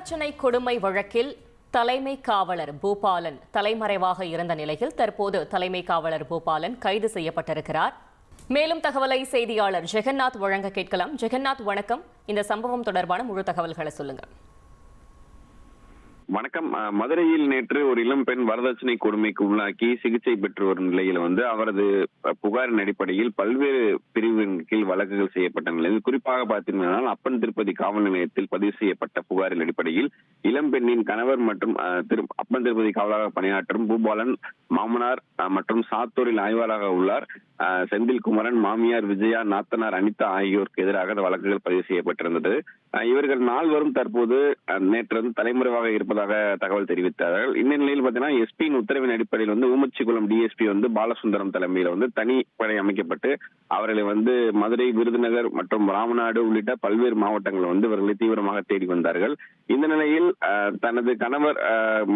வரதட்சணை கொடுமை வழக்கில் தலைமை காவலர் பூபாலன் தலைமறைவாக இருந்த நிலையில் தற்போது தலைமை காவலர் பூபாலன் கைது செய்யப்பட்டிருக்கிறார். மேலும் தகவலை செய்தியாளர் ஜெகநாத் வழங்க கேட்கலாம். ஜெகநாத், வணக்கம். இந்த சம்பவம் தொடர்பான முழு தகவல்களை சொல்லுங்க. வணக்கம். மதுரையில் நேற்று ஒரு இளம் பெண் வரதட்சணை கொடுமைக்கு உள்ளாக்கி சிகிச்சை பெற்று வரும் நிலையில் அவரது புகாரின் அடிப்படையில் பல்வேறு பிரிவின் கீழ் வழக்குகள் செய்யப்பட்ட நிலையில், குறிப்பாக பார்த்தீங்கன்னா அப்பன் திருப்பதி காவல் நிலையத்தில் பதிவு செய்யப்பட்ட புகாரின் அடிப்படையில் இளம் பெண்ணின் கணவர் மற்றும் அப்பன் திருப்பதி காவலாக பணியாற்றும் பூபாலன் மாமனார் மற்றும் சாத்தூரில் ஆய்வாளராக உள்ளார் செந்தில் குமரன், மாமியார் விஜயா, நாத்தனார் அனிதா ஆகியோருக்கு எதிராக வழக்குகள் பதிவு செய்யப்பட்டிருந்தது. இவர்கள் நால்வரும் தற்போது நேற்று தலைமறைவாக இருப்பதாக தகவல் தெரிவித்தார்கள். இந்த நிலையில் பார்த்தீங்கன்னா எஸ்பியின் உத்தரவின் அடிப்படையில் ஊமச்சிக்குளம் டிஎஸ்பி பாலசுந்தரம் தலைமையில் தனிப்படை அமைக்கப்பட்டு அவர்களை மதுரை, விருதுநகர் மற்றும் ராமநாடு உள்ளிட்ட பல்வேறு மாவட்டங்கள் இவர்களை தீவிரமாக தேடி வந்தார்கள். இந்த நிலையில் தனது கணவர்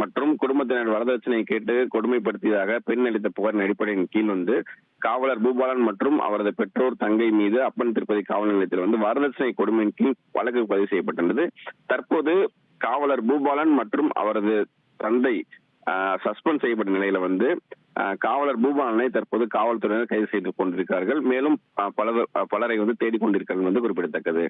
மற்றும் குடும்பத்தினர் வரதட்சணை கேட்டு கொடுமைப்படுத்தியதாக பெண் அளித்த புகாரின் அடிப்படையின் கீழ் காவலர் பூபாலன் மற்றும் அவரது பெற்றோர், தங்கை மீது அப்பன் திருப்பதி காவல் நிலையத்தில் வரதட்சணை கொடுமையின் கீழ் வழக்கு பதிவு செய்யப்பட்டுள்ளது. தற்போது காவலர் பூபாலன் மற்றும் அவரது தந்தை சஸ்பெண்ட் செய்யப்பட்ட நிலையில காவலர் பூபாலனை தற்போது காவல்துறையினர் கைது செய்து கொண்டிருக்கிறார்கள். மேலும் பலரை தேடிக் கொண்டிருக்கிறார்கள் குறிப்பிடத்தக்கது.